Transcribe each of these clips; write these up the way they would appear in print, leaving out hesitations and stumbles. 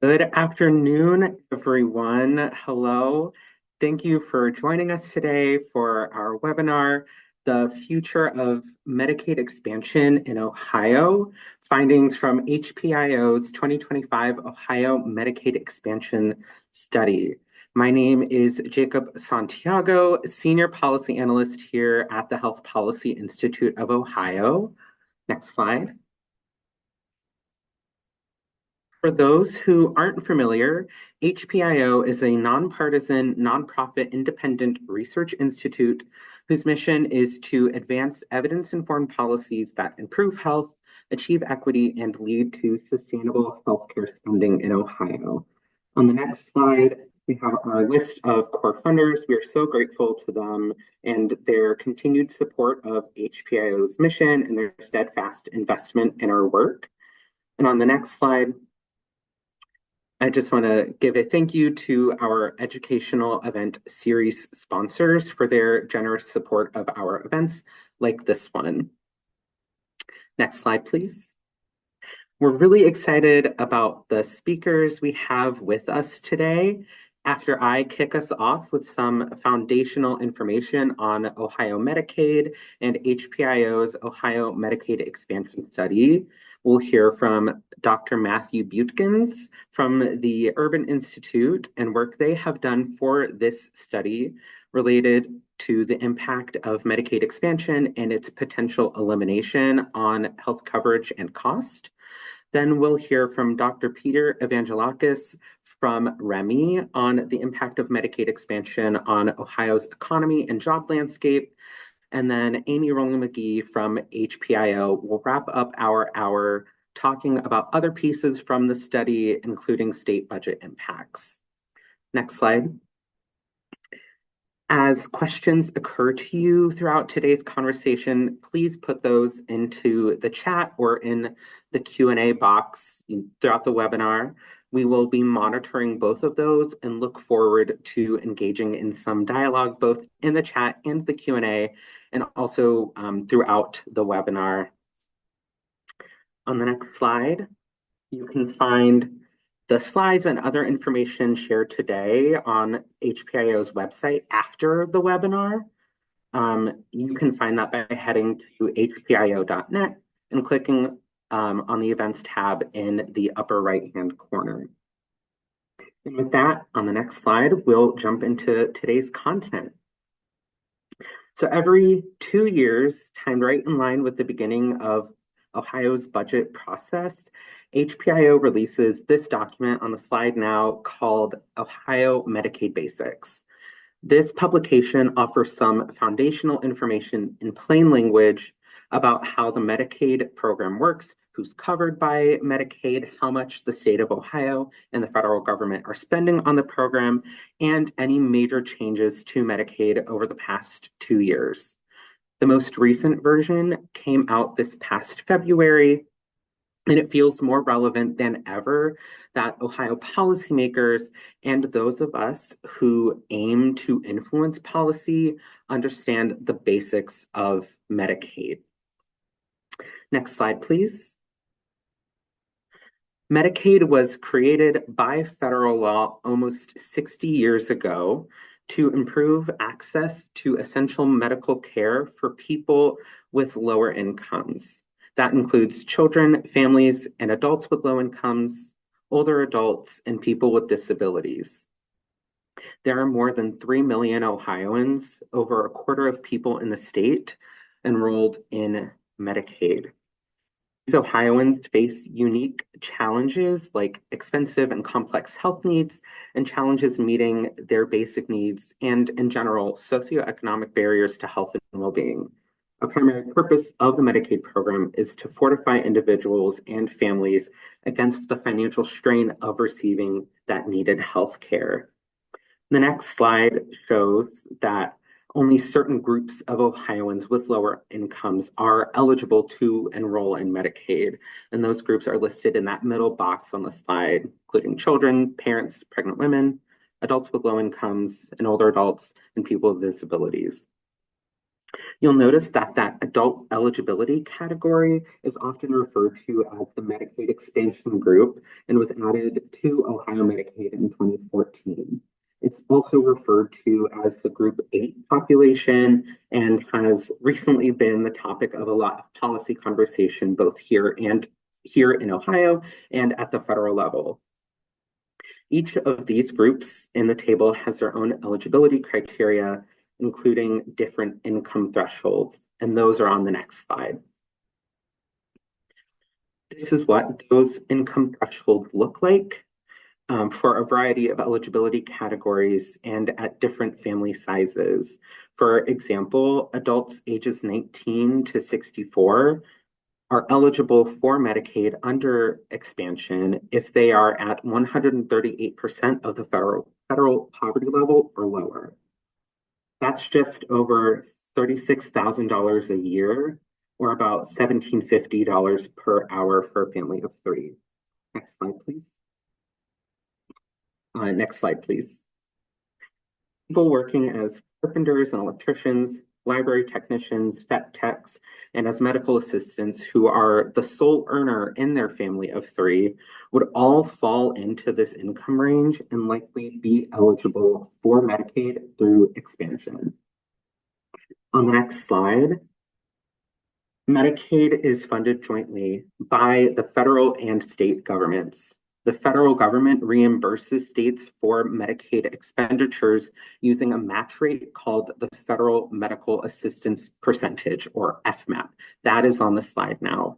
Good afternoon, everyone. Hello. Thank you for joining us today for our webinar, The Future of Medicaid Expansion in Ohio, Findings from HPIO's 2025 Ohio Medicaid Expansion Study. My name is Jacob Santiago, Senior Policy Analyst here at the Health Policy Institute of Ohio. Next slide. For those who aren't familiar, HPIO is a nonpartisan, nonprofit, independent research institute whose mission is to advance evidence-informed policies that improve health, achieve equity, and lead to sustainable healthcare spending in Ohio. On the next slide, we have our list of core funders. We are so grateful to them and their continued support of HPIO's mission and their steadfast investment in our work. And on the next slide, I just want to give a thank you to our educational event series sponsors for their generous support of our events like this one. Next slide, please. We're really excited about the speakers we have with us today. After I kick us off with some foundational information on Ohio Medicaid and HPIO's Ohio Medicaid Expansion Study, we'll hear from Dr. Matthew Butkins from the Urban Institute and work they have done for this study related to the impact of Medicaid expansion and its potential elimination on health coverage and cost. Then we'll hear from Dr. Peter Evangelakis from REMI on the impact of Medicaid expansion on Ohio's economy and job landscape. And then Amy Rowland-McGee from HPIO will wrap up our hour talking about other pieces from the study, including state budget impacts. Next slide. As questions occur to you throughout today's conversation, please put those into the chat or in the Q&A box throughout the webinar. We will be monitoring both of those and look forward to engaging in some dialogue, both in the chat and the Q&A, and also throughout the webinar. On the next slide, you can find the slides and other information shared today on HPIO's website after the webinar. You can find that by heading to hpio.net and clicking on the events tab in the upper right-hand corner. And with that, on the next slide, we'll jump into today's content. So every 2 years, timed right in line with the beginning of Ohio's budget process, HPIO releases this document on the slide now called Ohio Medicaid Basics. This publication offers some foundational information in plain language about how the Medicaid program works, who's covered by Medicaid, how much the state of Ohio and the federal government are spending on the program, and any major changes to Medicaid over the past 2 years. The most recent version came out this past February, and it feels more relevant than ever that Ohio policymakers and those of us who aim to influence policy understand the basics of Medicaid. Next slide, please. Medicaid was created by federal law almost 60 years ago to improve access to essential medical care for people with lower incomes. That includes children, families, and adults with low incomes, older adults, and people with disabilities. There are more than 3 million Ohioans, over a quarter of people in the state, enrolled in Medicaid. These Ohioans face unique challenges like expensive and complex health needs and challenges meeting their basic needs and, in general, socioeconomic barriers to health and well-being. A primary purpose of the Medicaid program is to fortify individuals and families against the financial strain of receiving that needed health care. The next slide shows that only certain groups of Ohioans with lower incomes are eligible to enroll in Medicaid, and those groups are listed in that middle box on the slide, including children, parents, pregnant women, adults with low incomes, and older adults, and people with disabilities. You'll notice that that adult eligibility category is often referred to as the Medicaid expansion group and was added to Ohio Medicaid in 2014. It's also referred to as the Group 8 population and has recently been the topic of a lot of policy conversation, both here in Ohio and at the federal level. Each of these groups in the table has their own eligibility criteria, including different income thresholds, and those are on the next slide. This is what those income thresholds look like for a variety of eligibility categories and at different family sizes. For example, adults ages 19 to 64 are eligible for Medicaid under expansion if they are at 138% of the federal poverty level or lower. That's just over $36,000 a year, or about $1,750 per hour for a family of three. Next slide, please. Next slide, please. People working as carpenters and electricians, library technicians, vet techs, and as medical assistants who are the sole earner in their family of three would all fall into this income range and likely be eligible for Medicaid through expansion. On the next slide, Medicaid is funded jointly by the federal and state governments. The federal government reimburses states for Medicaid expenditures using a match rate called the Federal Medical Assistance Percentage, or FMAP. That is on the slide now.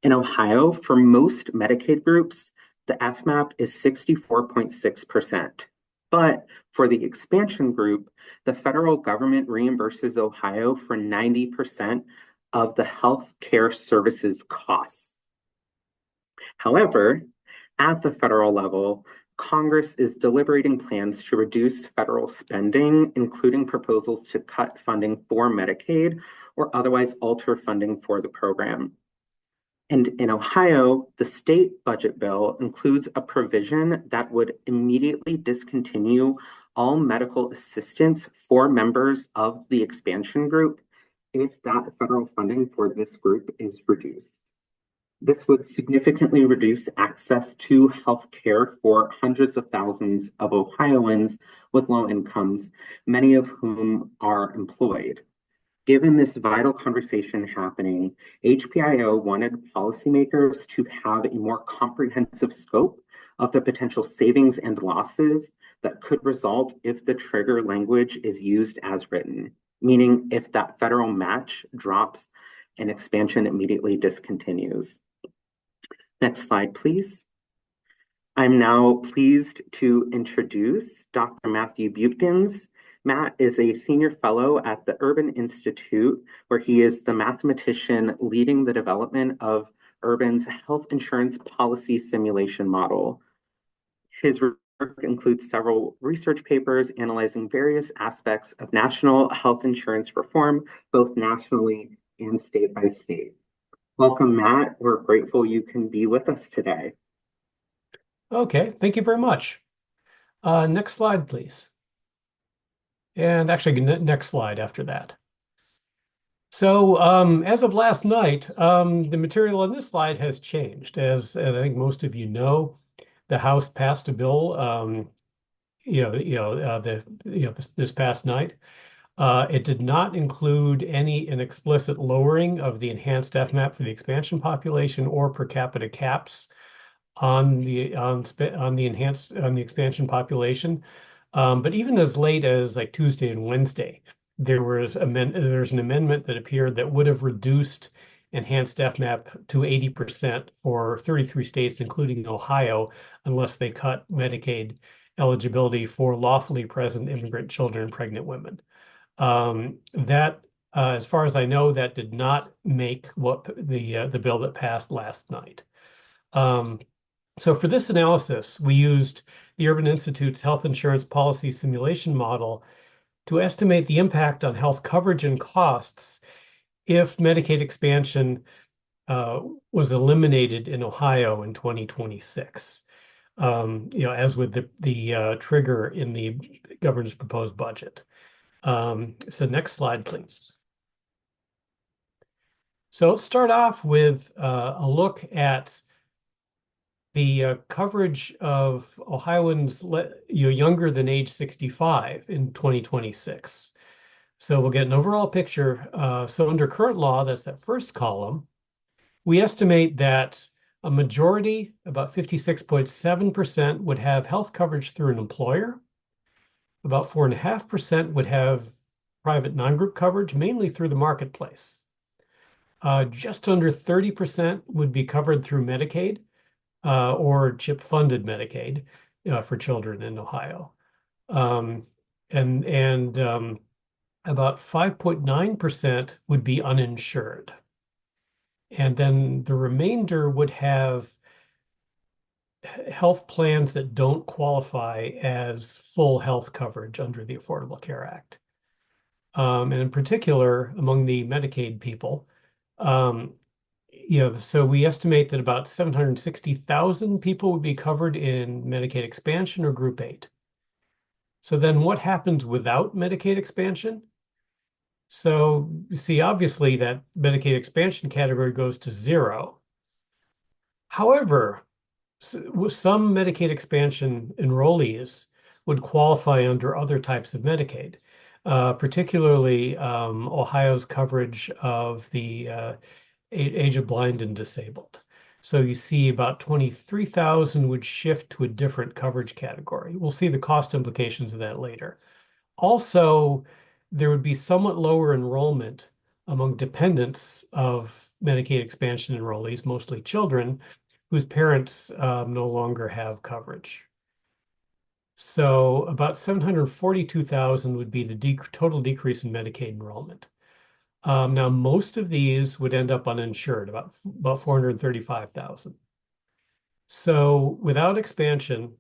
In Ohio, for most Medicaid groups, the FMAP is 64.6%. But for the expansion group, the federal government reimburses Ohio for 90% of the health care services costs. However, at the federal level, Congress is deliberating plans to reduce federal spending, including proposals to cut funding for Medicaid or otherwise alter funding for the program. And in Ohio, the state budget bill includes a provision that would immediately discontinue all medical assistance for members of the expansion group if that federal funding for this group is reduced. This would significantly reduce access to health care for hundreds of thousands of Ohioans with low incomes, many of whom are employed. Given this vital conversation happening, HPIO wanted policymakers to have a more comprehensive scope of the potential savings and losses that could result if the trigger language is used as written, meaning if that federal match drops and expansion immediately discontinues. Next slide, please. I'm now pleased to introduce Dr. Matthew Butkins. Matt is a senior fellow at the Urban Institute, where he is the mathematician leading the development of Urban's health insurance policy simulation model. His work includes several research papers analyzing various aspects of national health insurance reform, both nationally and state by state. Welcome, Matt. We're grateful you can be with us today. Okay, thank you very much. Next slide, please. And actually, next slide after that. So as of last night, the material on this slide has changed. As I think most of you know, the House passed a bill, this past night. It did not include an explicit lowering of the enhanced FMAP for the expansion population or per capita caps on the expansion population. But even as late as like Tuesday and Wednesday, there's an amendment that appeared that would have reduced enhanced FMAP to 80% for 33 states, including Ohio, unless they cut Medicaid eligibility for lawfully present immigrant children and pregnant women. As far as I know, that did not make what the bill that passed last night. So for this analysis, we used the Urban Institute's health insurance policy simulation model to estimate the impact on health coverage and costs if Medicaid expansion was eliminated in Ohio in 2026. As with the trigger in the governor's proposed budget. So next slide, please. So let's start off with a look at the coverage of Ohioans younger than age 65 in 2026. So we'll get an overall picture. So under current law, that's that first column, we estimate that a majority, about 56.7%, would have health coverage through an employer. About 4.5% would have private non-group coverage, mainly through the marketplace. Just under 30% would be covered through Medicaid or CHIP-funded Medicaid for children in Ohio. Um, and about 5.9% would be uninsured. And then the remainder would have health plans that don't qualify as full health coverage under the Affordable Care Act. And in particular, among the Medicaid people, um, so we estimate that about 760,000 people would be covered in Medicaid expansion or Group 8. So then what happens without Medicaid expansion? So you see, obviously, that Medicaid expansion category goes to zero. However, some Medicaid expansion enrollees would qualify under other types of Medicaid, particularly Ohio's coverage of the age of blind and disabled. So you see about 23,000 would shift to a different coverage category. We'll see the cost implications of that later. Also, there would be somewhat lower enrollment among dependents of Medicaid expansion enrollees, mostly children, whose parents no longer have coverage. So about 742,000 would be the total decrease in Medicaid enrollment. Now, most of these would end up uninsured, about 435,000. So without expansion,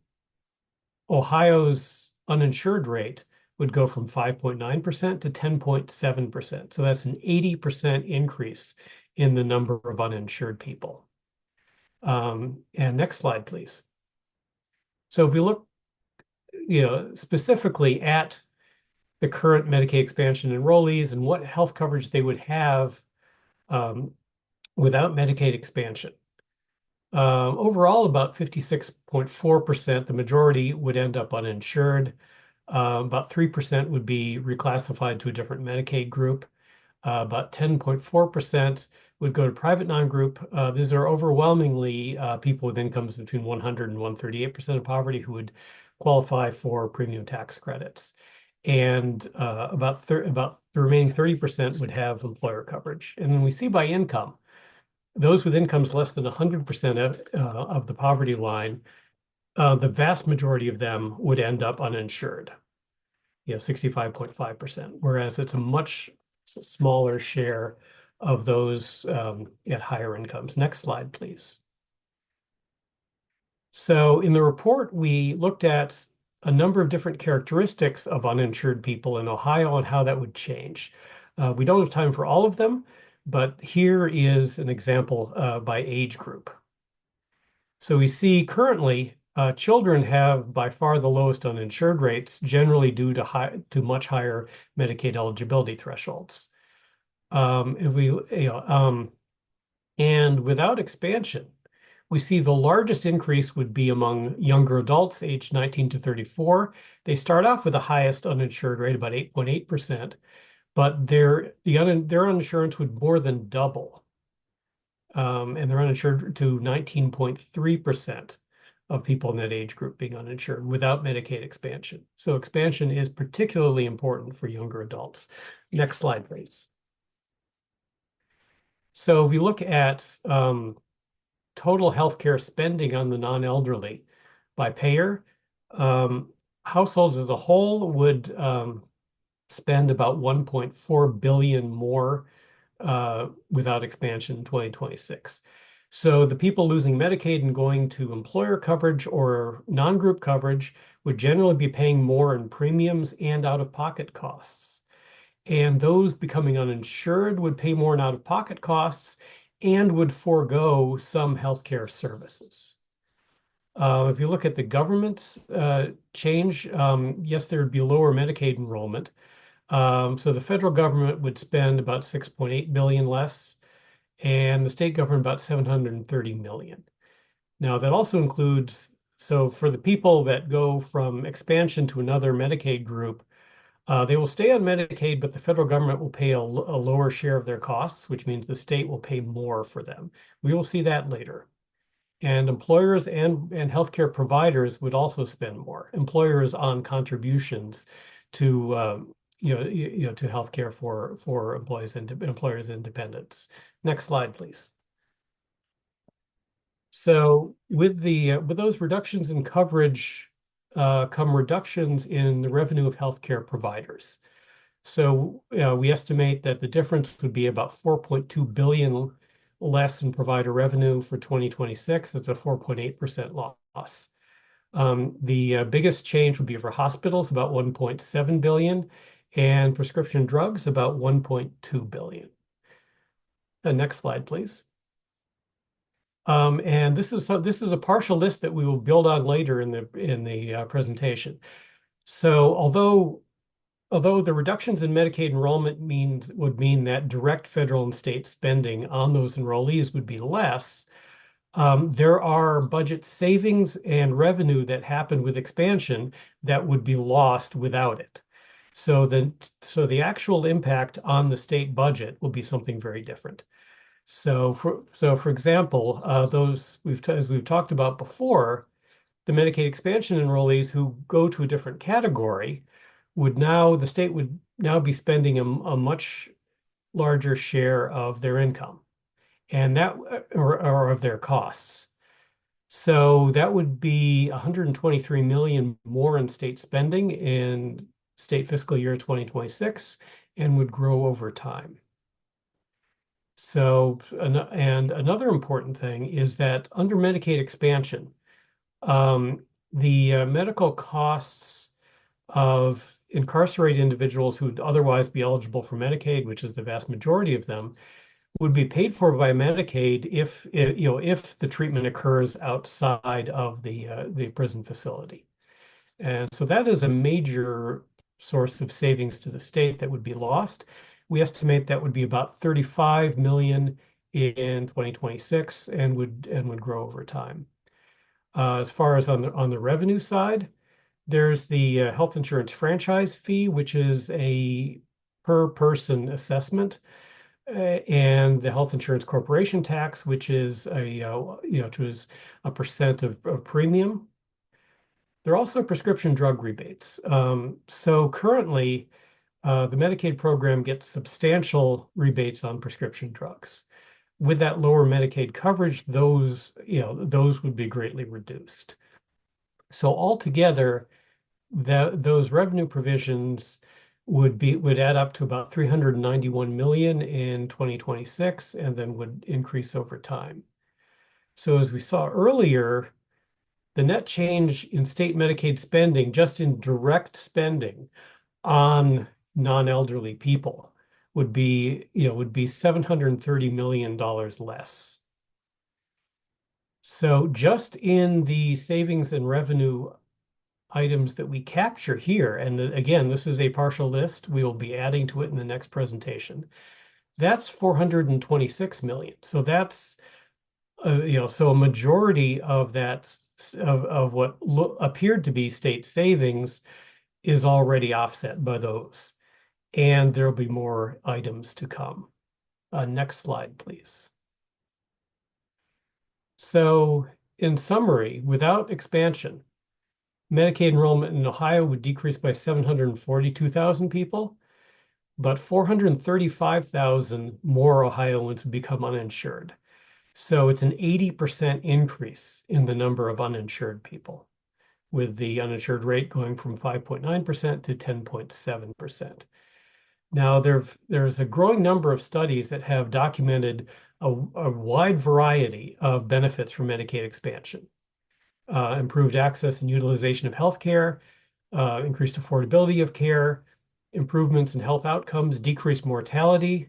Ohio's uninsured rate would go from 5.9% to 10.7%. So that's an 80% increase in the number of uninsured people. And next slide, please. So if we look, specifically at the current Medicaid expansion enrollees and what health coverage they would have without Medicaid expansion. Overall, about 56.4%, the majority would end up uninsured. About 3% would be reclassified to a different Medicaid group. About 10.4% would go to private non-group. These are overwhelmingly people with incomes between 100 and 138% of poverty who would qualify for premium tax credits. And about the remaining 30% would have employer coverage. And then we see by income, those with incomes less than 100% of the poverty line, the vast majority of them would end up uninsured, 65.5%, whereas it's a much smaller share of those at higher incomes. Next slide, please. So in the report, we looked at a number of different characteristics of uninsured people in Ohio and how that would change. We don't have time for all of them, but here is an example by age group. So we see currently children have by far the lowest uninsured rates, generally due to much higher Medicaid eligibility thresholds. And without expansion, we see the largest increase would be among younger adults aged 19 to 34. They start off with the highest uninsured rate, about 8.8%, but their uninsurance would more than double. And they're uninsured to 19.3% of people in that age group being uninsured without Medicaid expansion. So expansion is particularly important for younger adults. Next slide, please. So if we look at total healthcare spending on the non-elderly by payer, households as a whole would spend about 1.4 billion more without expansion in 2026. So the people losing Medicaid and going to employer coverage or non-group coverage would generally be paying more in premiums and out-of-pocket costs. And those becoming uninsured would pay more in out-of-pocket costs and would forego some healthcare services. If you look at the government's change, yes, there would be lower Medicaid enrollment. So the federal government would spend about 6.8 billion less, and the state government about 730 million. Now that also includes, so for the people that go from expansion to another Medicaid group, they will stay on Medicaid, but the federal government will pay a lower share of their costs, which means the state will pay more for them. We will see that later. And employers and healthcare providers would also spend more. Employers on contributions to to healthcare for employees and employers and dependents. Next slide, please. So with those reductions in coverage come reductions in the revenue of healthcare providers. So we estimate that the difference would be about 4.2 billion less in provider revenue for 2026. That's a 4.8% loss. The biggest change would be for hospitals, about 1.7 billion, and prescription drugs, about 1.2 billion. Next slide, please. And this is a partial list that we will build on later in the presentation. So although the reductions in Medicaid enrollment would mean that direct federal and state spending on those enrollees would be less, there are budget savings and revenue that happen with expansion that would be lost without it. So the actual impact on the state budget will be something very different. So for example, as we've talked about before, the Medicaid expansion enrollees who go to a different category the state would now be spending a much larger share of their income and or of their costs. So that would be 123 million more in state spending in state fiscal year 2026 and would grow over time. So, and another important thing is that under Medicaid expansion, the medical costs of incarcerated individuals who'd otherwise be eligible for Medicaid, which is the vast majority of them, would be paid for by Medicaid if the treatment occurs outside of the prison facility. And so that is a major source of savings to the state that would be lost. We estimate that would be about 35 million in 2026 and would grow over time. As far as on the revenue side, there's the health insurance franchise fee, which is a per person assessment, and the health insurance corporation tax, which is a percent of premium. There are also prescription drug rebates. So currently, the Medicaid program gets substantial rebates on prescription drugs. With that lower Medicaid coverage, those would be greatly reduced. So altogether, those revenue provisions would add up to about 391 million in 2026 and then would increase over time. So as we saw earlier, the net change in state Medicaid spending, just in direct spending on non-elderly people, would be $730 million less. So just in the savings and revenue items that we capture here, and again, this is a partial list. We will be adding to it in the next presentation. That's 426 million. So that's so a majority of that of what appeared to be state savings is already offset by those, and there'll be more items to come. Next slide, please. So in summary, without expansion, Medicaid enrollment in Ohio would decrease by 742,000 people, but 435,000 more Ohioans would become uninsured. So it's an 80% increase in the number of uninsured people, with the uninsured rate going from 5.9% to 10.7%. Now, there's a growing number of studies that have documented a wide variety of benefits from Medicaid expansion. Improved access and utilization of healthcare, increased affordability of care, improvements in health outcomes, decreased mortality,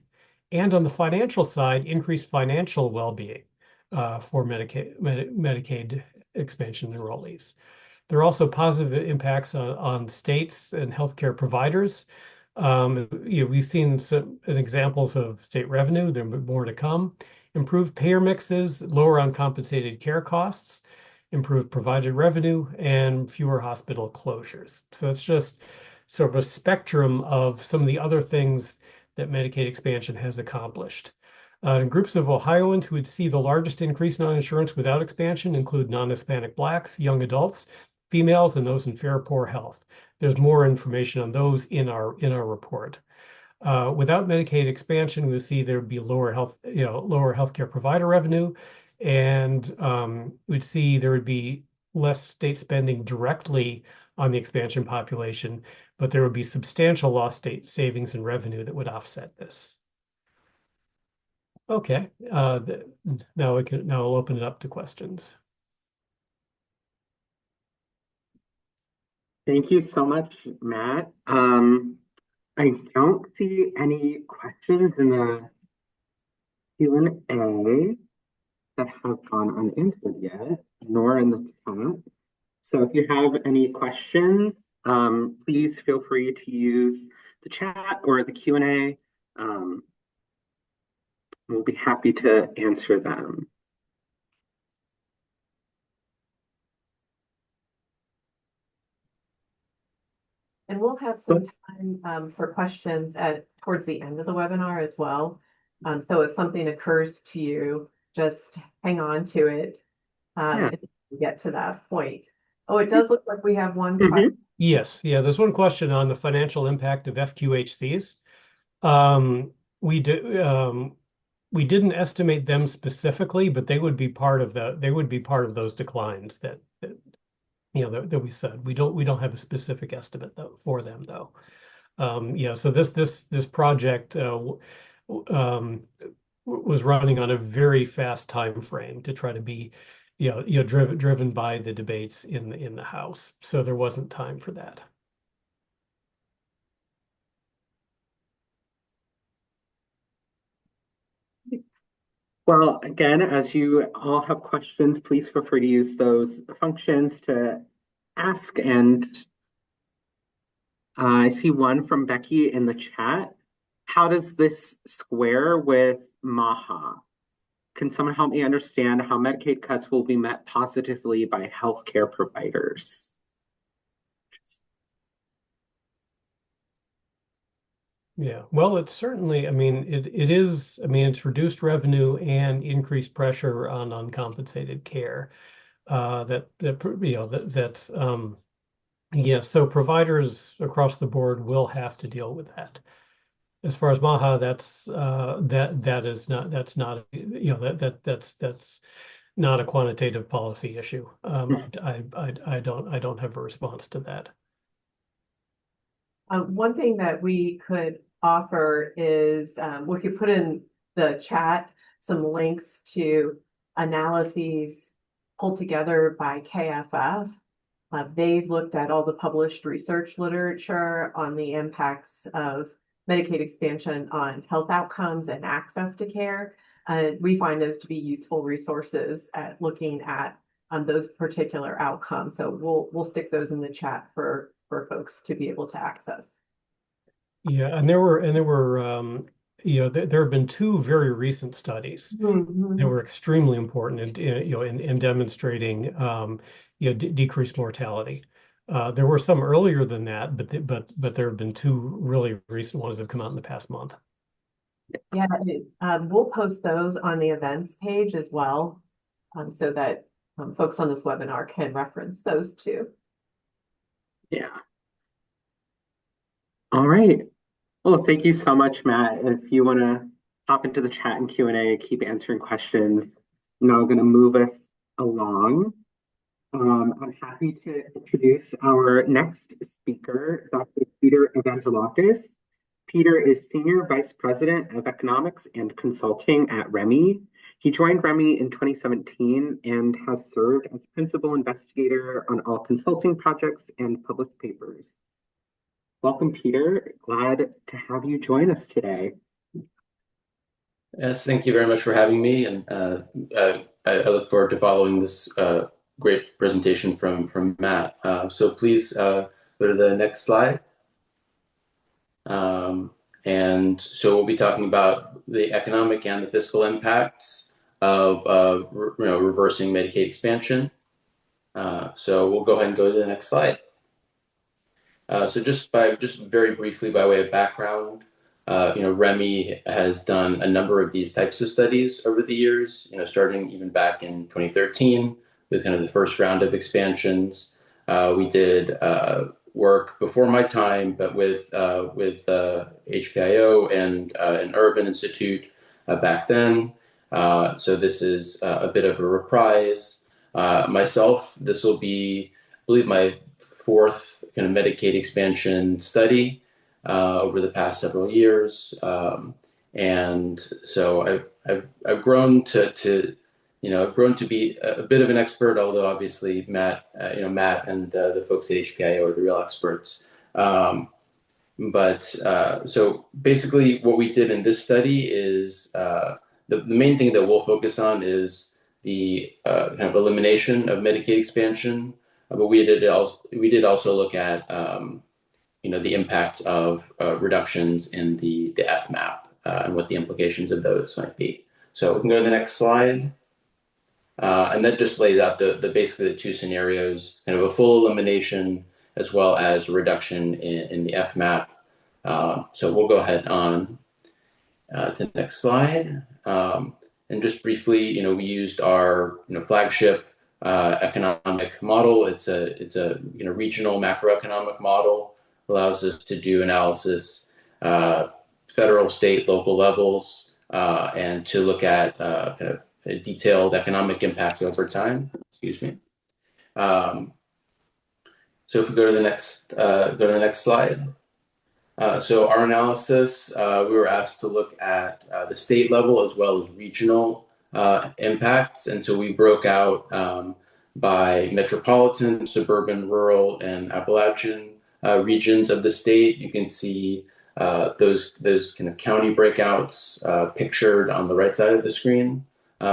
and on the financial side, increased financial well-being for Medicaid expansion enrollees. There are also positive impacts on states and healthcare providers. We've seen some examples of state revenue. There are more to come, improved payer mixes, lower uncompensated care costs, improved provided revenue, and fewer hospital closures. So it's just sort of a spectrum of some of the other things that Medicaid expansion has accomplished. Groups of Ohioans who would see the largest increase in uninsurance without expansion include non-Hispanic Blacks, young adults, females, and those in fair poor health. There's more information on those in our report. Without Medicaid expansion, we see there would be lower healthcare provider revenue, and we'd see there would be less state spending directly on the expansion population, but there would be substantial lost state savings and revenue that would offset this. Okay, now I'll open it up to questions. Thank you so much, Matt. I don't see any questions in the Q&A that have gone unanswered yet, nor in the chat. So if you have any questions, please feel free to use the chat or the Q&A. We'll be happy to answer them. And we'll have some time for questions towards the end of the webinar as well. So if something occurs to you, just hang on to it and get to that point. Oh, it does look like we have one question. Yes, yeah, there's one question on the financial impact of FQHCs. We didn't estimate them specifically, but they would be part of those declines that we said. We don't have a specific estimate though for them though. So this project was running on a very fast time frame to try to be driven by the debates in the House. So there wasn't time for that. Well, again, as you all have questions, please feel free to use those functions to ask. And I see one from Becky in the chat. How does this square with MAHA? Can someone help me understand how Medicaid cuts will be met positively by healthcare providers? Yeah, well, it's certainly, it's reduced revenue and increased pressure on uncompensated care. So providers across the board will have to deal with that. As far as MAHA, that's not a quantitative policy issue. I don't have a response to that. One thing that we could offer is we could put in the chat some links to analyses pulled together by KFF. They've looked at all the published research literature on the impacts of Medicaid expansion on health outcomes and access to care. We find those to be useful resources at looking at those particular outcomes. So we'll stick those in the chat for folks to be able to access. Yeah, and there have been two very recent studies that were extremely important in demonstrating decreased mortality. There were some earlier than that, but there have been two really recent ones that have come out in the past month. Yeah, we'll post those on the events page as well, so that folks on this webinar can reference those too. Yeah. All right. Well, thank you so much, Matt. If you want to hop into the chat and Q&A, keep answering questions. I'm now going to move us along. I'm happy to introduce our next speaker, Dr. Peter Evangelakis. Peter is Senior Vice President of Economics and Consulting at REMI. He joined REMI in 2017 and has served as Principal Investigator on all consulting projects and published papers. Welcome, Peter. Glad to have you join us today. Yes, thank you very much for having me, and I look forward to following this great presentation from Matt. So please go to the next slide. And so we'll be talking about the economic and the fiscal impacts of reversing Medicaid expansion. So we'll go ahead and go to the next slide. So just very briefly by way of background, REMI has done a number of these types of studies over the years, starting even back in 2013 with kind of the first round of expansions. We did work before my time, but with HPIO and an Urban Institute back then. So this is a bit of a reprise. Myself, this will be, I believe, my fourth kind of Medicaid expansion study over the past several years, and so I've grown to I've grown to be a bit of an expert. Although obviously Matt and the folks at HPIO are the real experts. So basically, what we did in this study is the main thing that we'll focus on is the kind of elimination of Medicaid expansion. But we did also look at the impact of reductions in the FMAP and what the implications of those might be. So we can go to the next slide. And that just lays out basically the two scenarios, kind of a full elimination as well as a reduction in the FMAP. So we'll go ahead on to the next slide. And just briefly, we used our flagship economic model. It's a regional macroeconomic model, allows us to do analysis federal, state, local levels, and to look at kind of a detailed economic impact over time. Excuse me. So if we go to the next slide. So our analysis, we were asked to look at the state level as well as regional impacts. And so we broke out by metropolitan, suburban, rural, and Appalachian regions of the state. You can see those kind of county breakouts pictured on the right side of the screen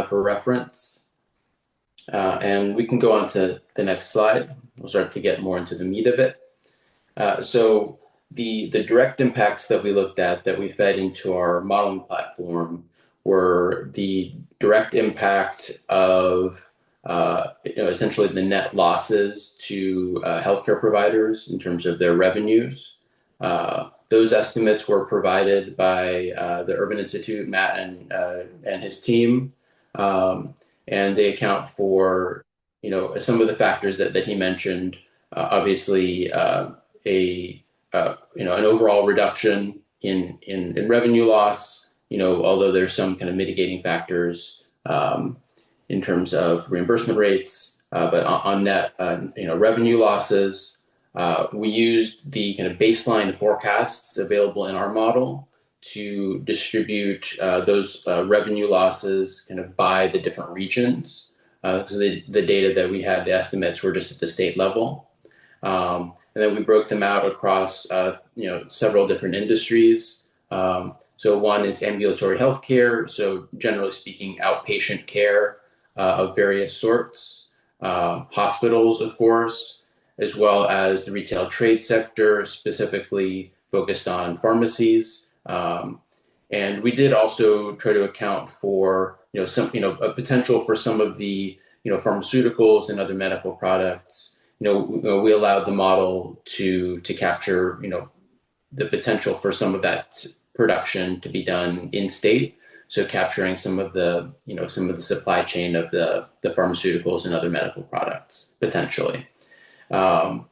for reference. And we can go on to the next slide. We'll start to get more into the meat of it. So the direct impacts that we looked at, that we fed into our modeling platform, were the direct impact of essentially the net losses to healthcare providers in terms of their revenues. Those estimates were provided by the Urban Institute, Matt and his team, and they account for some of the factors that he mentioned. Obviously, an overall reduction in revenue loss, although there's some kind of mitigating factors in terms of reimbursement rates, but on net, revenue losses. We used the kind of baseline forecasts available in our model to distribute those revenue losses kind of by the different regions, because the data that we had, the estimates were just at the state level. And then we broke them out across, several different industries. So one is ambulatory healthcare. So generally speaking, outpatient care of various sorts, hospitals, of course, as well as the retail trade sector, specifically focused on pharmacies. And we did also try to account for, a potential for some of the, pharmaceuticals and other medical products. We allowed the model to capture, the potential for some of that production to be done in state. So capturing some of the supply chain of the pharmaceuticals and other medical products potentially. And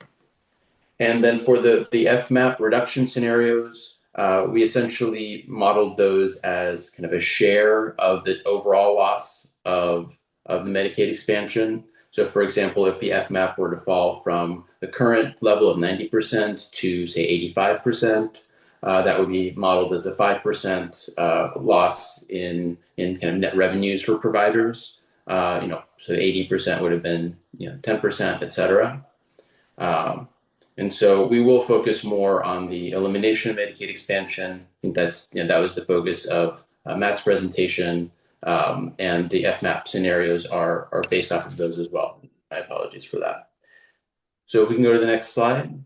then for the FMAP reduction scenarios, we essentially modeled those as kind of a share of the overall loss of the Medicaid expansion. So for example, if the FMAP were to fall from the current level of 90% to say 85%, that would be modeled as a 5% loss in kind of net revenues for providers. So the 80% would have been 10%, et cetera. And so we will focus more on the elimination of Medicaid expansion. I think that was the focus of Matt's presentation, and the FMAP scenarios are based off of those as well. My apologies for that. So we can go to the next slide.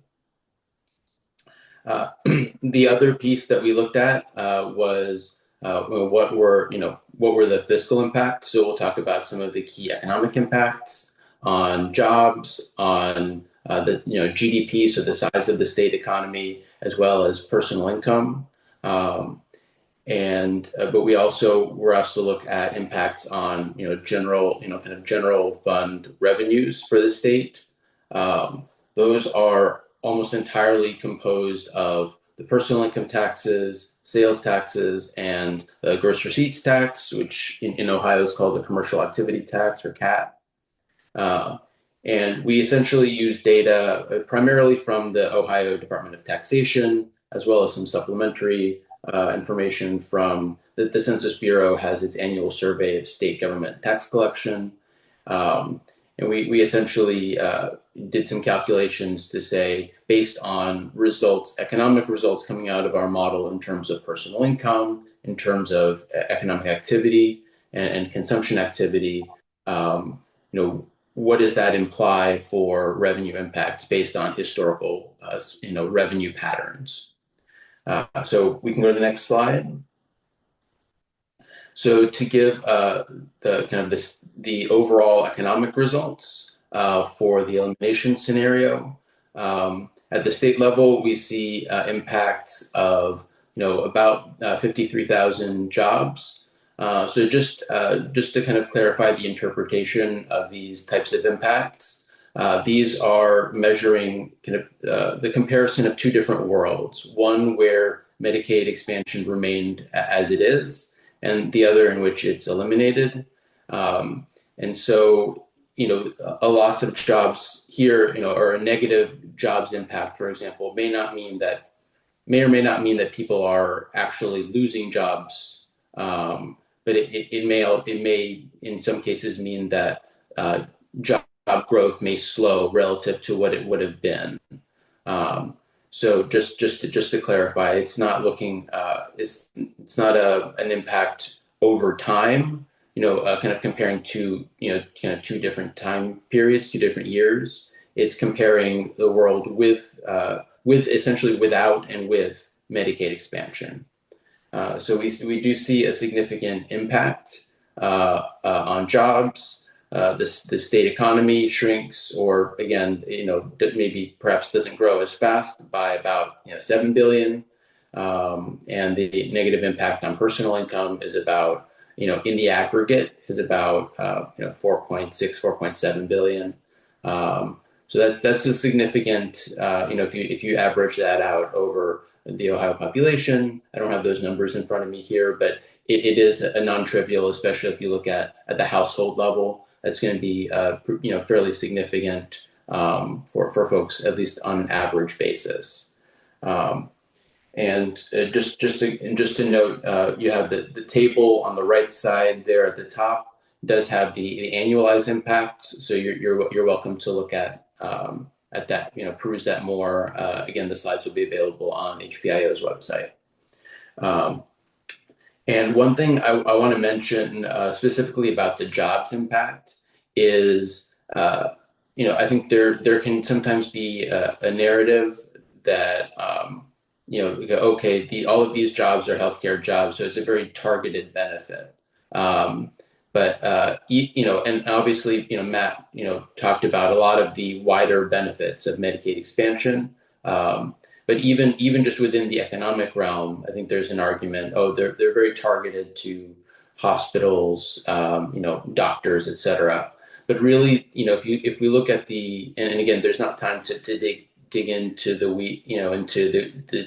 The other piece that we looked at was what were the fiscal impacts. So we'll talk about some of the key economic impacts on jobs, on the GDP, so the size of the state economy, as well as personal income. But we also were asked to look at impacts on general fund revenues for the state. Those are almost entirely composed of the personal income taxes, sales taxes, and the gross receipts tax, which in Ohio is called the commercial activity tax, or CAT. And we essentially use data primarily from the Ohio Department of Taxation, as well as some supplementary information from the Census Bureau has its annual survey of state government tax collection. And we essentially did some calculations to say, based on results, economic results coming out of our model in terms of personal income, in terms of economic activity and consumption activity, what does that imply for revenue impacts based on historical, revenue patterns? So we can go to the next slide. So to give the overall economic results for the elimination scenario, at the state level, we see impacts of about 53,000 jobs. So just to kind of clarify the interpretation of these types of impacts, these are measuring the comparison of two different worlds: one where Medicaid expansion remained as it is, and the other in which it's eliminated. And so, a loss of jobs here, or a negative jobs impact, for example, may or may not mean that people are actually losing jobs. But it may in some cases mean that job growth may slow relative to what it would have been. So just to clarify, it's not looking it's not an impact over time. Kind of comparing two different time periods, 2 different years. It's comparing the world with essentially without and with Medicaid expansion. So we do see a significant impact on jobs. The state economy shrinks, or again, maybe perhaps doesn't grow as fast, by about $7 billion, and the negative impact on personal income is about in the aggregate is about 4.7 billion. So that's a significant if you average that out over the Ohio population. I don't have those numbers in front of me here, but it is a non-trivial, especially if you look at the household level. That's going to be fairly significant for folks, at least on an average basis. And just to note, you have the table on the right side there at the top does have the annualized impacts. So you're welcome to look at that, peruse that more. Again, the slides will be available on HPIO's website. And one thing I want to mention specifically about the jobs impact is, I think there can sometimes be a narrative that, we go, okay, all of these jobs are healthcare jobs, so it's a very targeted benefit. But and obviously, Matt, talked about a lot of the wider benefits of Medicaid expansion. But even just within the economic realm, I think there's an argument. They're very targeted to hospitals, doctors, et cetera. But really, if we look at and again, there's not time to dig into the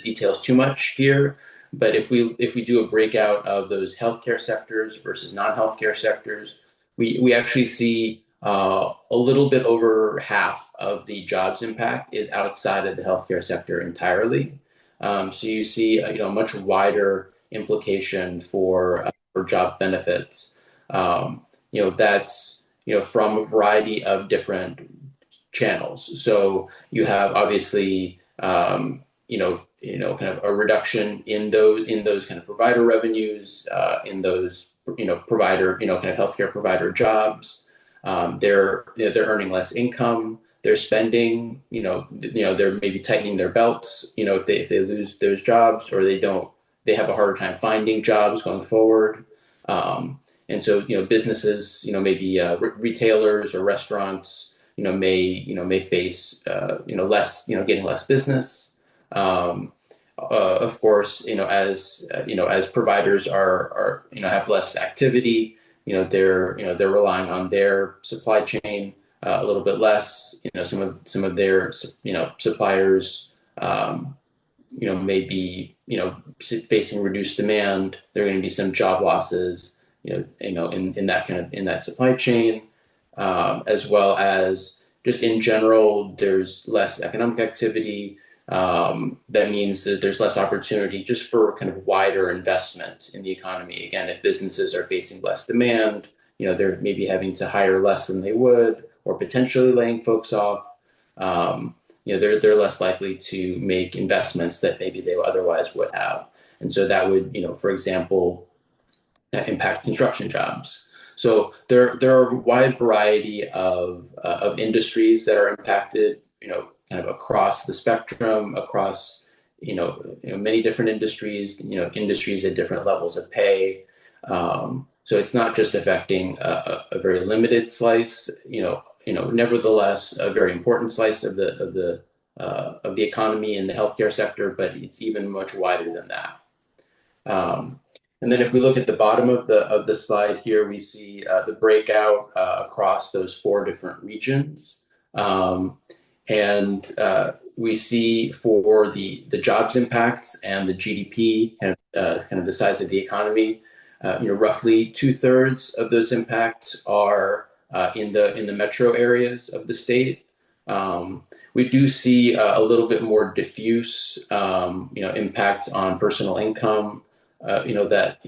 details too much here. But if we do a breakout of those healthcare sectors versus non-healthcare sectors, we actually see a little bit over half of the jobs impact is outside of the healthcare sector entirely. So you see a much wider implication for job benefits. That's from a variety of different channels. So you have obviously kind of a reduction in those kind of provider revenues, in those provider kind of healthcare provider jobs. They're earning less income. their spending, they're maybe tightening their belts, if they lose those jobs, or they have a harder time finding jobs going forward. And so, businesses, maybe retailers or restaurants, may face, less, getting less business. Of course, as providers have less activity, they're relying on their supply chain a little bit less. Some of their, suppliers, may be, facing reduced demand. There are going to be some job losses, in that supply chain, as well as just in general, there's less economic activity. That means that there's less opportunity just for kind of wider investment in the economy. Again, if businesses are facing less demand, they're maybe having to hire less than they would, or potentially laying folks off. They're less likely to make investments that maybe they otherwise would have. And so that would, for example, impact construction jobs. So there are a wide variety of industries that are impacted, kind of across the spectrum, across, many different industries, industries at different levels of pay. So it's not just affecting a very limited slice, nevertheless, a very important slice of the economy and the healthcare sector, but it's even much wider than that. And then if we look at the bottom of the slide here, we see the breakout across those 4 different regions. And we see for the jobs impacts and the GDP, kind of the size of the economy, roughly 2/3 of those impacts are in the metro areas of the state. We do see a little bit more diffuse, impacts on personal income. That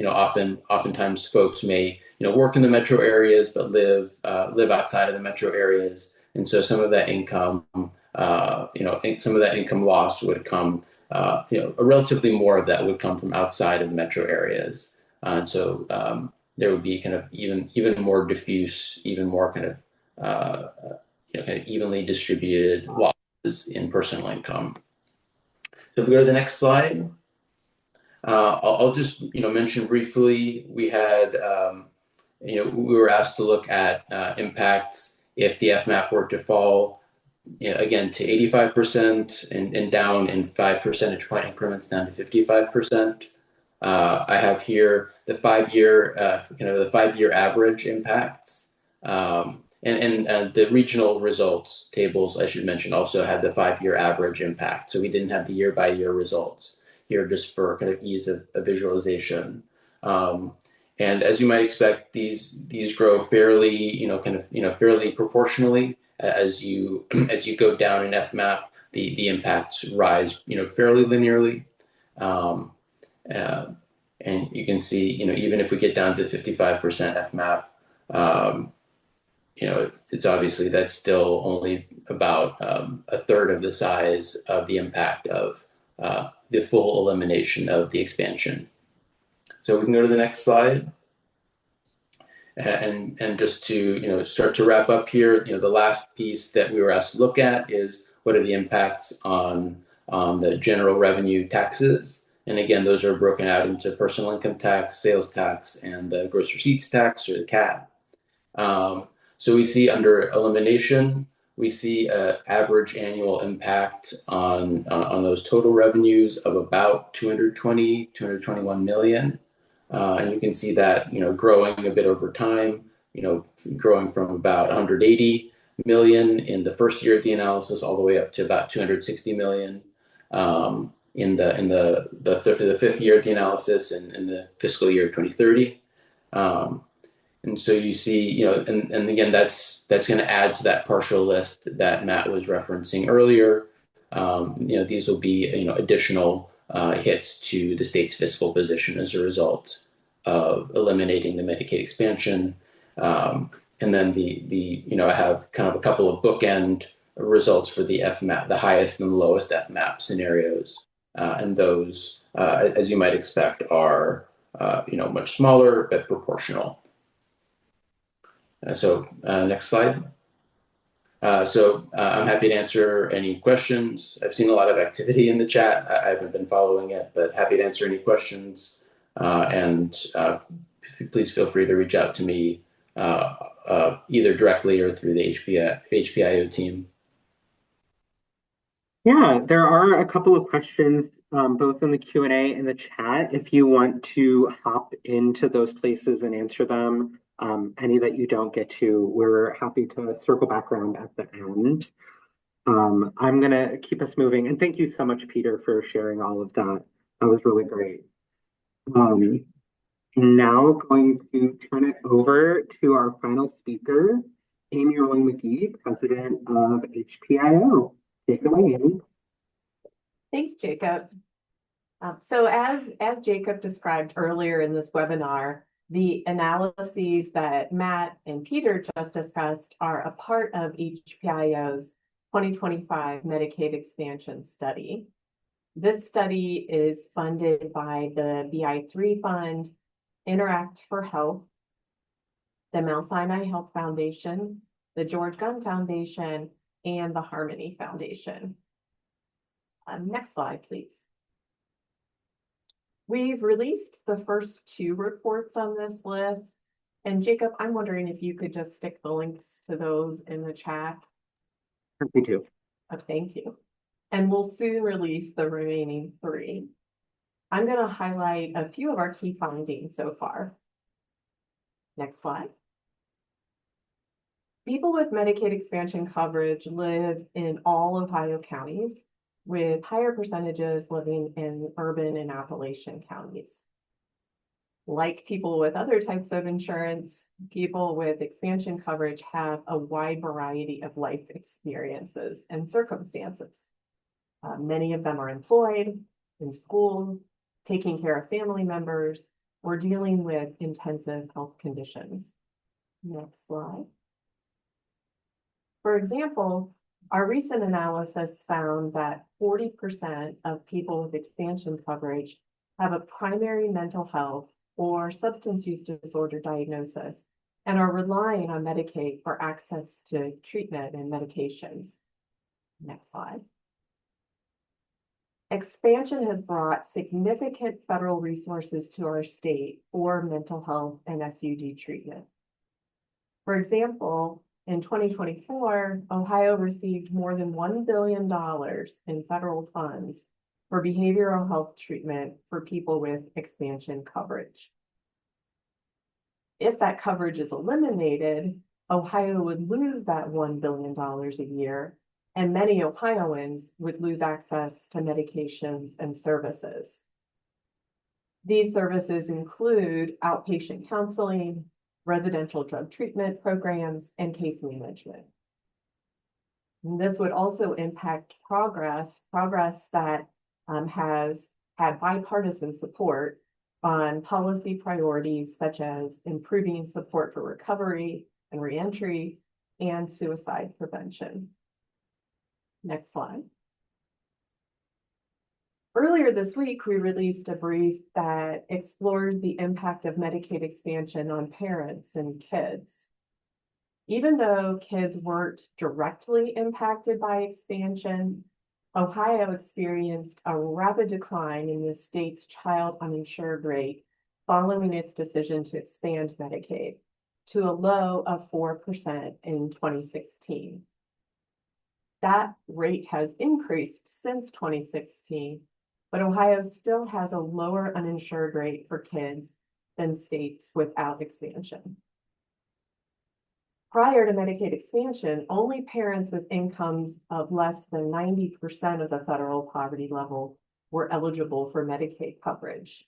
oftentimes folks may work in the metro areas but live outside of the metro areas, and so some of that income, some of that income loss would come, relatively more of that would come from outside of the metro areas, and so there would be kind of even more diffuse, even more kind of evenly distributed losses in personal income. So if we go to the next slide. I'll just mention briefly, we had we were asked to look at impacts if the FMAP were to fall again to 85% and down in 5 percentage point increments down to 55%. I have here the 5-year the 5-year average impacts, and the regional results tables, I should mention, also had the 5-year average impact, so we didn't have the year by year results here, just for kind of ease of visualization. And as you might expect, these grow fairly, fairly proportionally as you go down in FMAP. The impacts rise, fairly linearly. And you can see, even if we get down to 55% FMAP, it's obviously that's still only about 1/3 of the size of the impact of the full elimination of the expansion. So we can go to the next slide. And just to start to wrap up here, the last piece that we were asked to look at is what are the impacts on the general revenue taxes. And again, those are broken out into personal income tax, sales tax, and the gross receipts tax, or the CAT. So we see under elimination, we see an average annual impact on those total revenues of about 221 million. And you can see that, growing a bit over time, growing from about 180 million in the first year of the analysis all the way up to about 260 million in the fifth year of the analysis and in the fiscal year 2030. And so you see, and again, that's going to add to that partial list that Matt was referencing earlier. These will be, additional hits to the state's fiscal position as a result of eliminating the Medicaid expansion. And then I have kind of a couple of bookend results for the FMAP, the highest and the lowest FMAP scenarios. And those, as you might expect, are, much smaller but proportional. So next slide. I'm happy to answer any questions. I've seen a lot of activity in the chat. I haven't been following it, but happy to answer any questions. Please feel free to reach out to me either directly or through the HPIO team. Yeah, there are a couple of questions, both in the Q&A and the chat. If you want to hop into those places and answer them, any that you don't get to, we're happy to circle back around at the end. I'm going to keep us moving. And thank you so much, Peter, for sharing all of that. That was really great. Now going to turn it over to our final speaker, Amy McGee, President of HPIO. Take it away, Amy. Thanks, Jacob. So as Jacob described earlier in this webinar, the analyses that Matt and Peter just discussed are a part of HPIO's 2025 Medicaid Expansion Study. This study is funded by the BI3 Fund, Interact for Health, the Mount Sinai Health Foundation, the George Gunn Foundation, and the Harmony Foundation. Next slide, please. We've released the first two reports on this list. And Jacob, I'm wondering if you could just stick the links to those in the chat. Happy to. Thank you. And we'll soon release the remaining three. I'm going to highlight a few of our key findings so far. Next slide. People with Medicaid expansion coverage live in all Ohio counties, with higher percentages living in urban and Appalachian counties. Like people with other types of insurance, people with expansion coverage have a wide variety of life experiences and circumstances. Many of them are employed, in school, taking care of family members, or dealing with intensive health conditions. Next slide. For example, our recent analysis found that 40% of people with expansion coverage have a primary mental health or substance use disorder diagnosis and are relying on Medicaid for access to treatment and medications. Next slide. Expansion has brought significant federal resources to our state for mental health and SUD treatment. For example, in 2024, Ohio received more than $1 billion in federal funds for behavioral health treatment for people with expansion coverage. If that coverage is eliminated, Ohio would lose that $1 billion a year, and many Ohioans would lose access to medications and services. These services include outpatient counseling, residential drug treatment programs, and case management. And this would also impact progress that has had bipartisan support on policy priorities such as improving support for recovery and reentry and suicide prevention. Next slide. Earlier this week, we released a brief that explores the impact of Medicaid expansion on parents and kids. Even though kids weren't directly impacted by expansion, Ohio experienced a rapid decline in the state's child uninsured rate following its decision to expand Medicaid to a low of 4% in 2016. That rate has increased since 2016, but Ohio still has a lower uninsured rate for kids than states without expansion. Prior to Medicaid expansion, only parents with incomes of less than 90% of the federal poverty level were eligible for Medicaid coverage.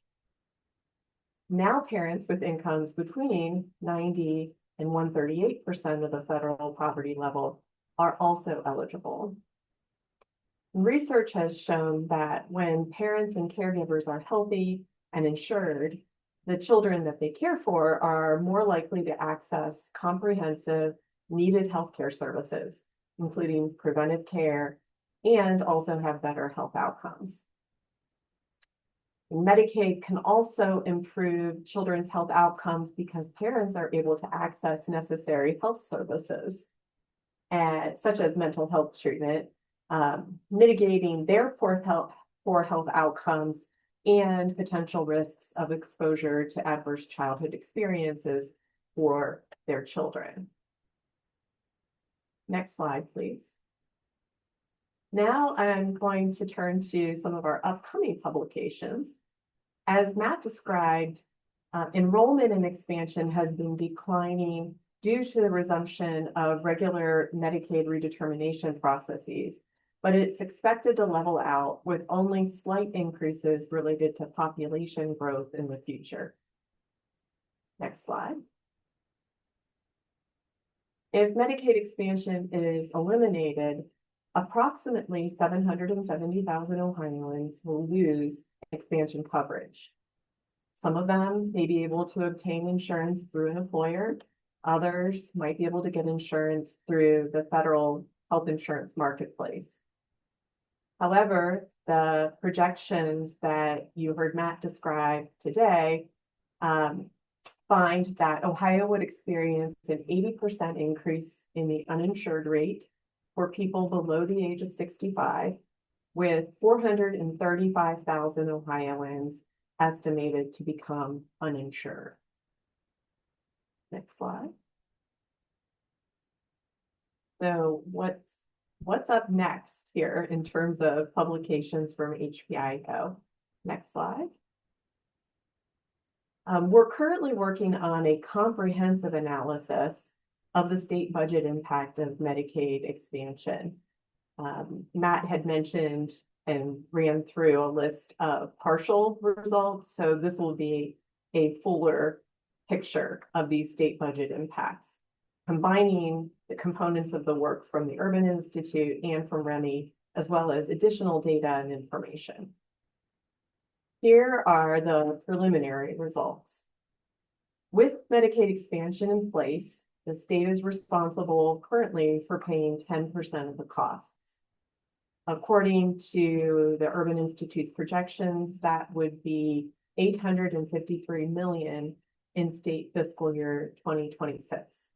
Now parents with incomes between 90 and 138% of the federal poverty level are also eligible. Research has shown that when parents and caregivers are healthy and insured, the children that they care for are more likely to access comprehensive, needed healthcare services, including preventive care, and also have better health outcomes. Medicaid can also improve children's health outcomes because parents are able to access necessary health services. such as mental health treatment, mitigating their poor health outcomes and potential risks of exposure to adverse childhood experiences for their children. Next slide, please. Now I'm going to turn to some of our upcoming publications. As Matt described, enrollment and expansion has been declining due to the resumption of regular Medicaid redetermination processes, but it's expected to level out with only slight increases related to population growth in the future. Next slide. If Medicaid expansion is eliminated, approximately 770,000 Ohioans will lose expansion coverage. Some of them may be able to obtain insurance through an employer. Others might be able to get insurance through the federal health insurance marketplace. However, the projections that you heard Matt describe today find that Ohio would experience an 80% increase in the uninsured rate for people below the age of 65, with 435,000 Ohioans estimated to become uninsured. Next slide. So what's up next here in terms of publications from HPIO? Next slide. We're currently working on a comprehensive analysis of the state budget impact of Medicaid expansion. Matt had mentioned and ran through a list of partial results, so this will be a fuller picture of these state budget impacts, combining the components of the work from the Urban Institute and from REMI, as well as additional data and information. Here are the preliminary results. With Medicaid expansion in place, the state is responsible currently for paying 10% of the costs. According to the Urban Institute's projections, that would be $853 million in state fiscal year 2026.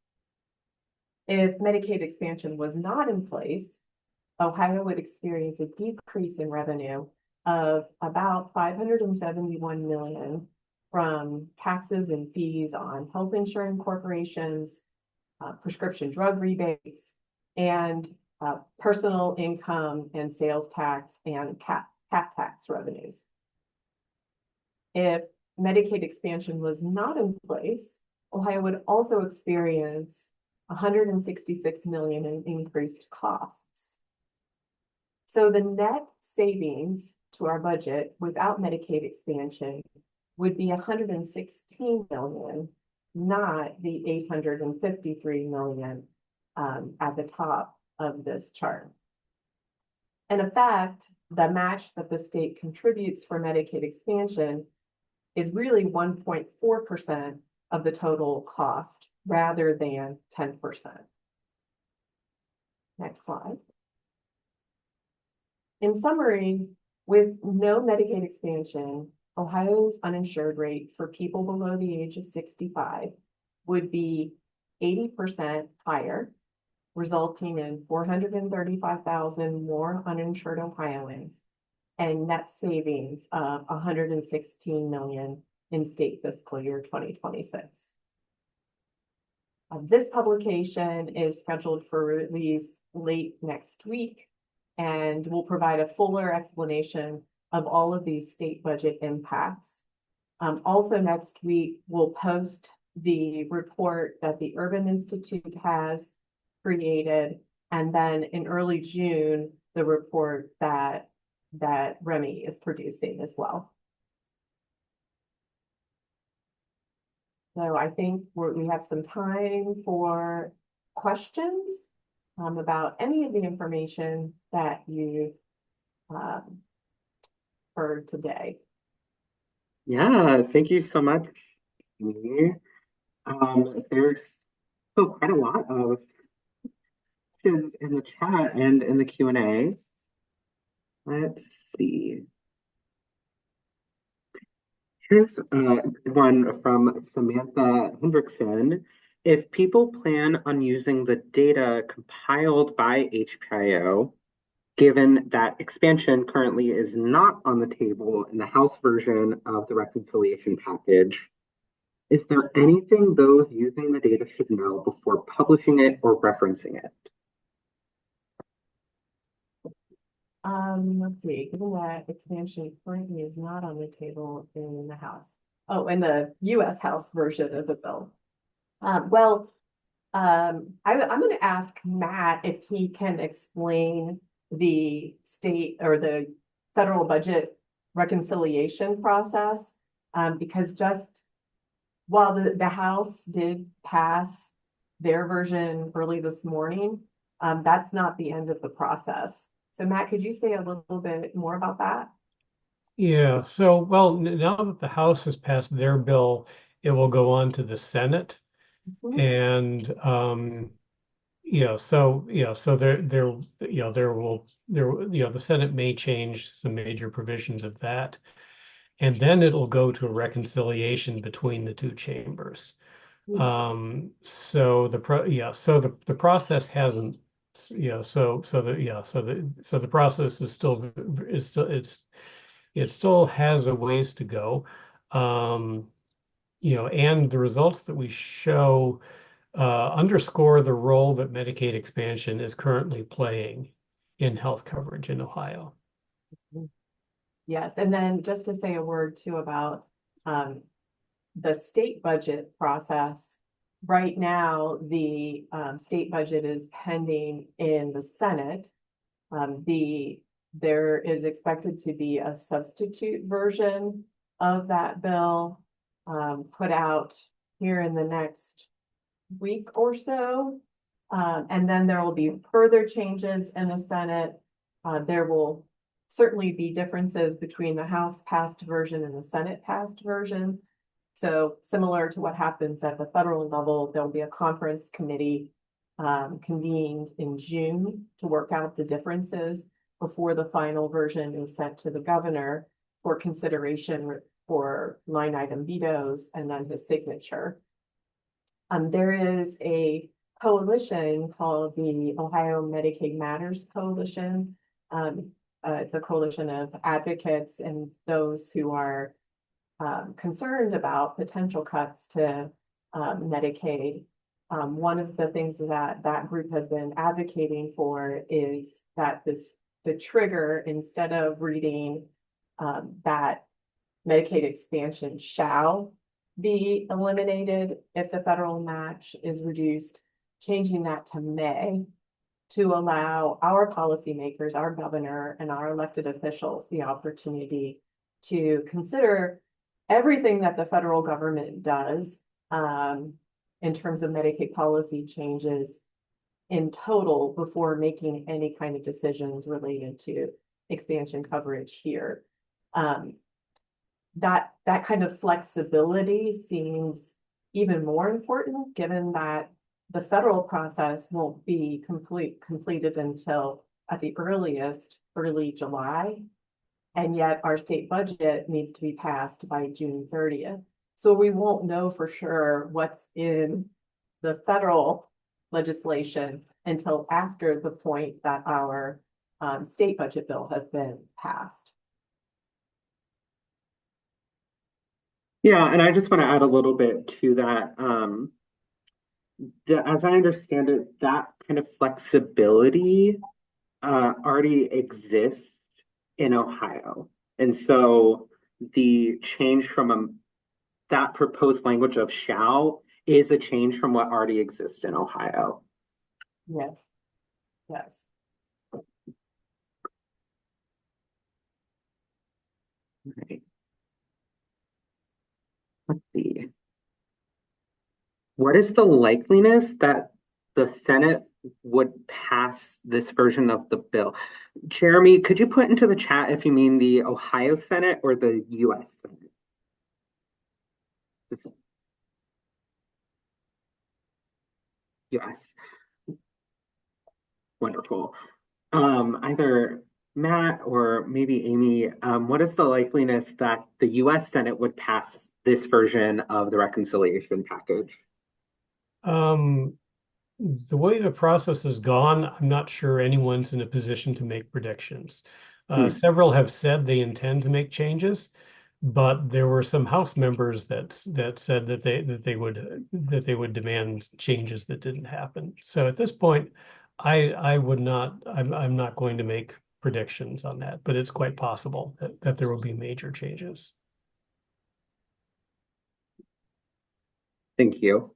If Medicaid expansion was not in place, Ohio would experience a decrease in revenue of about $571 million from taxes and fees on health insurance corporations, prescription drug rebates, and personal income and sales tax and cap tax revenues. If Medicaid expansion was not in place, Ohio would also experience $166 million in increased costs. So the net savings to our budget without Medicaid expansion would be $116 million, not the $853 million at the top of this chart. And in fact, the match that the state contributes for Medicaid expansion is really 1.4% of the total cost rather than 10%. Next slide. In summary, with no Medicaid expansion, Ohio's uninsured rate for people below the age of 65 would be 80% higher, resulting in 435,000 more uninsured Ohioans and net savings of $116 million in state fiscal year 2026. This publication is scheduled for release late next week and will provide a fuller explanation of all of these state budget impacts. Also next week, we'll post the report that the Urban Institute has created, and then in early June, the report that REMI is producing as well. So I think we have some time for questions about any of the information that you've heard today. Yeah, thank you so much. There's still quite a lot of questions in the chat and in the Q&A. Let's see. Here's one from Samantha Hendrickson. If people plan on using the data compiled by HPIO, given that expansion currently is not on the table in the House version of the reconciliation package, is there anything those using the data should know before publishing it or referencing it? Let's see, given that expansion currently is not on the table in the House. Oh, in the US House version of the bill. I'm going to ask Matt if he can explain the state or the federal budget reconciliation process. Because just while the House did pass their version early this morning, that's not the end of the process. So Matt, could you say a little bit more about that? Yeah, so well, now that the House has passed their bill, it will go on to the Senate. And so the Senate may change some major provisions of that. And then it'll go to a reconciliation between the two chambers. So the process hasn't, so the process it still has a ways to go. And the results that we show underscore the role that Medicaid expansion is currently playing in health coverage in Ohio. Yes, and then just to say a word too about the state budget process. Right now, the state budget is pending in the Senate. There is expected to be a substitute version of that bill put out here in the next week or so. And then there will be further changes in the Senate. There will certainly be differences between the House passed version and the Senate passed version. So similar to what happens at the federal level, there'll be a conference committee convened in June to work out the differences before the final version is sent to the governor for consideration for line item vetoes and then his signature. There is a coalition called the Ohio Medicaid Matters Coalition. It's a coalition of advocates and those who are concerned about potential cuts to Medicaid. One of the things that group has been advocating for is that the trigger, instead of reading that Medicaid expansion shall be eliminated if the federal match is reduced, changing that to may, to allow our policymakers, our governor, and our elected officials the opportunity to consider everything that the federal government does in terms of Medicaid policy changes in total before making any kind of decisions related to expansion coverage here. That kind of flexibility seems even more important given that the federal process won't be completed until at the earliest early July. And yet our state budget needs to be passed by June 30th. So we won't know for sure what's in the federal legislation until after the point that our state budget bill has been passed. Yeah, and I just want to add a little bit to that. As I understand it, that kind of flexibility already exists in Ohio. And so the change from that proposed language of shall is a change from what already exists in Ohio. Yes, yes. Right. Let's see. What is the likeliness that the Senate would pass this version of the bill? Jeremy, could you put into the chat if you mean the Ohio Senate or the US Senate? US. Wonderful. Either Matt or maybe Amy, what is the likeliness that the US Senate would pass this version of the reconciliation package? The way the process has gone, I'm not sure anyone's in a position to make predictions. Several have said they intend to make changes, but there were some House members that said that they would demand changes that didn't happen. So at this point, I would not. I'm not going to make predictions on that, but it's quite possible that there will be major changes. Thank you.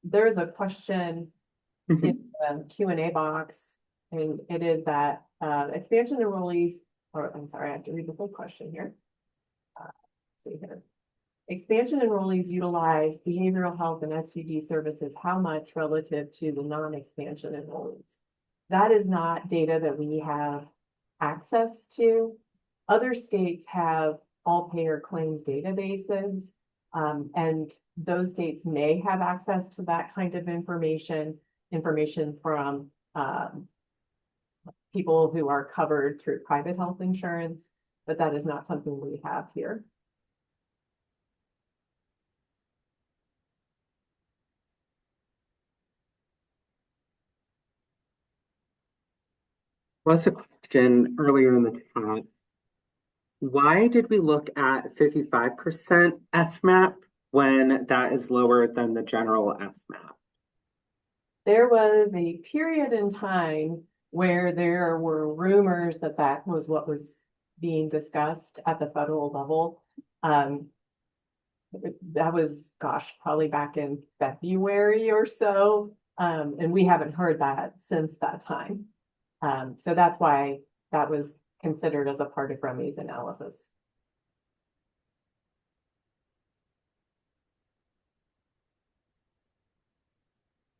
There's a question Mhm. in the Q&A box, and it is that expansion enrollees, or I'm sorry, I have to read the full question here. See here. Expansion enrollees utilize behavioral health and SUD services how much relative to the non-expansion enrollees? That is not data that we have access to. Other states have all payer claims databases, and those states may have access to that kind of information from people who are covered through private health insurance, but that is not something we have here. Was a question earlier in the chat. Why did we look at 55% FMAP when that is lower than the general FMAP? There was a period in time where there were rumors that that was what was being discussed at the federal level. That was, gosh, probably back in February or so. And we haven't heard that since that time. So that's why that was considered as a part of Remy's analysis.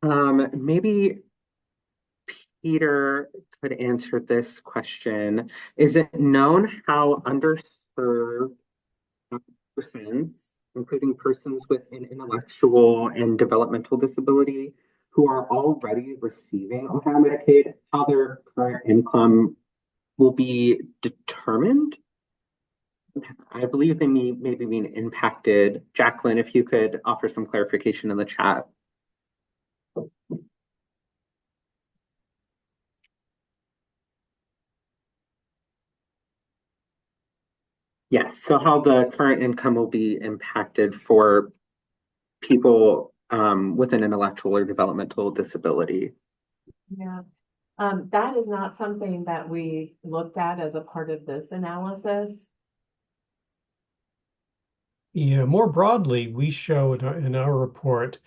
Maybe Peter could answer this question. Is it known how underserved persons, including persons with an intellectual and developmental disability, who are already receiving Ohio Medicaid, how their current income will be determined? I believe they maybe being impacted. Jacqueline, if you could offer some clarification in the chat. Yes, so how the current income will be impacted for people with an intellectual or developmental disability. Yeah, that is not something that we looked at as a part of this analysis. Yeah, more broadly, we show in our report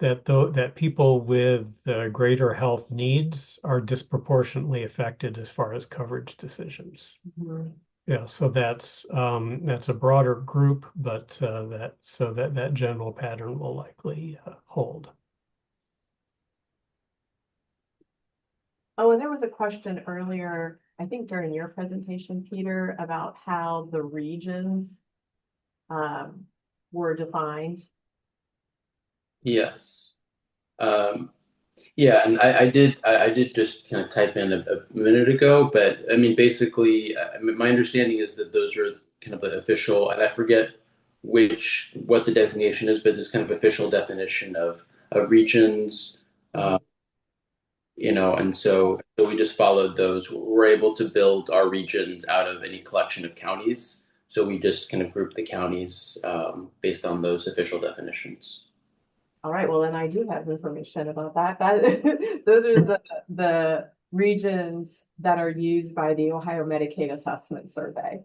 that that people with greater health needs are disproportionately affected as far as coverage decisions. Mm-hmm. Yeah, so that's a broader group, but that general pattern will likely hold. Oh, and there was a question earlier, I think during your presentation, Peter, about how the regions were defined. Yes. Yeah, and I did just kind of type in a minute ago, but I mean, basically, my understanding is that those are kind of the official, and I forget what the designation is, but this kind of official definition of regions, and so we just followed those. We're able to build our regions out of any collection of counties, so we just kind of group the counties based on those official definitions. All right, well, then I do have information about that. Those are the regions that are used by the Ohio Medicaid Assessment Survey.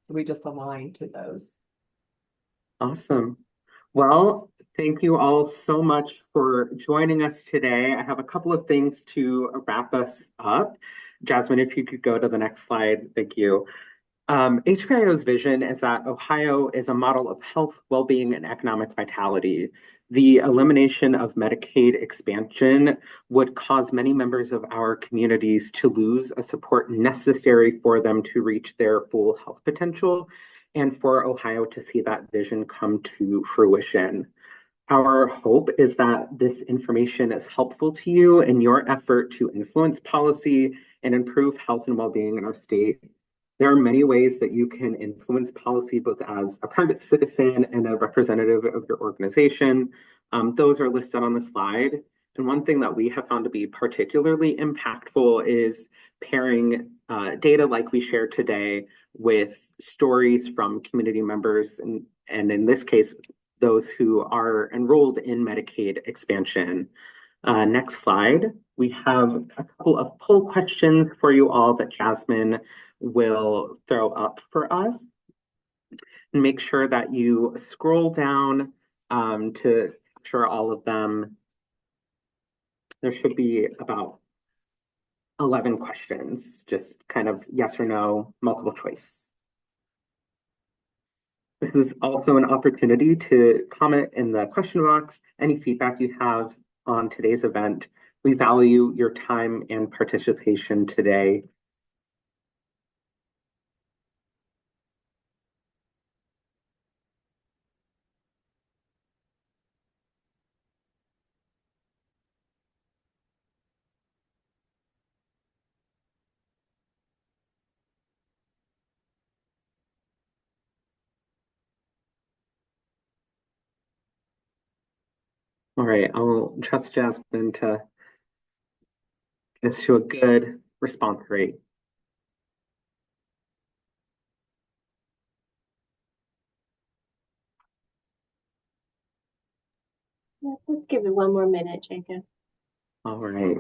So we just align to those. Awesome. Well, thank you all so much for joining us today. I have a couple of things to wrap us up. Jasmine, if you could go to the next slide. Thank you. HPIO's vision is that Ohio is a model of health, well-being, and economic vitality. The elimination of Medicaid expansion would cause many members of our communities to lose a support necessary for them to reach their full health potential, and for Ohio to see that vision come to fruition. Our hope is that this information is helpful to you in your effort to influence policy and improve health and well-being in our state. There are many ways that you can influence policy, both as a private citizen and a representative of your organization. Those are listed on the slide. And one thing that we have found to be particularly impactful is pairing data like we shared today with stories from community members, and in this case, those who are enrolled in Medicaid expansion. Next slide. We have a couple of poll questions for you all that Jasmine will throw up for us. And make sure that you scroll down to capture all of them. There should be about 11 questions, just kind of yes or no, multiple choice. This is also an opportunity to comment in the question box any feedback you have on today's event. We value your time and participation today. All right, I'll trust Jasmine to get us to a good response rate. Yeah, let's give it one more minute, Jacob. All right.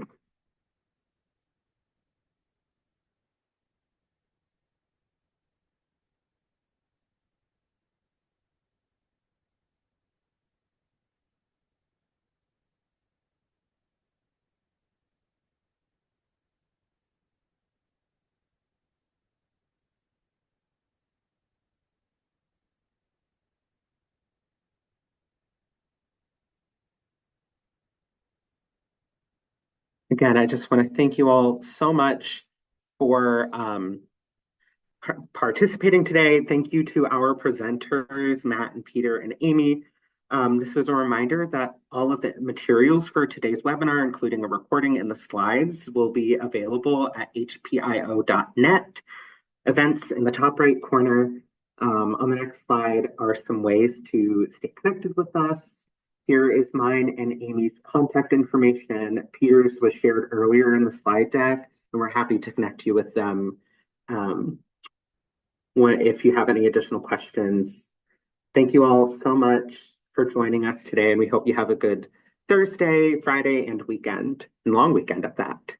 Again, I just want to thank you all so much for participating today. Thank you to our presenters, Matt and Peter and Amy. This is a reminder that all of the materials for today's webinar, including a recording and the slides, will be available at hpio.net. Events in the top right corner. On the next slide are some ways to stay connected with us. Here is mine and Amy's contact information. Peter's was shared earlier in the slide deck, and we're happy to connect you with them if you have any additional questions. Thank you all so much for joining us today, and we hope you have a good Thursday, Friday, and weekend, and long weekend at that.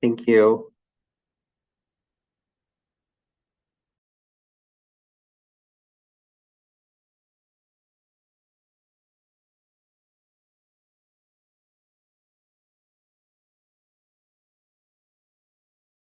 Thank you.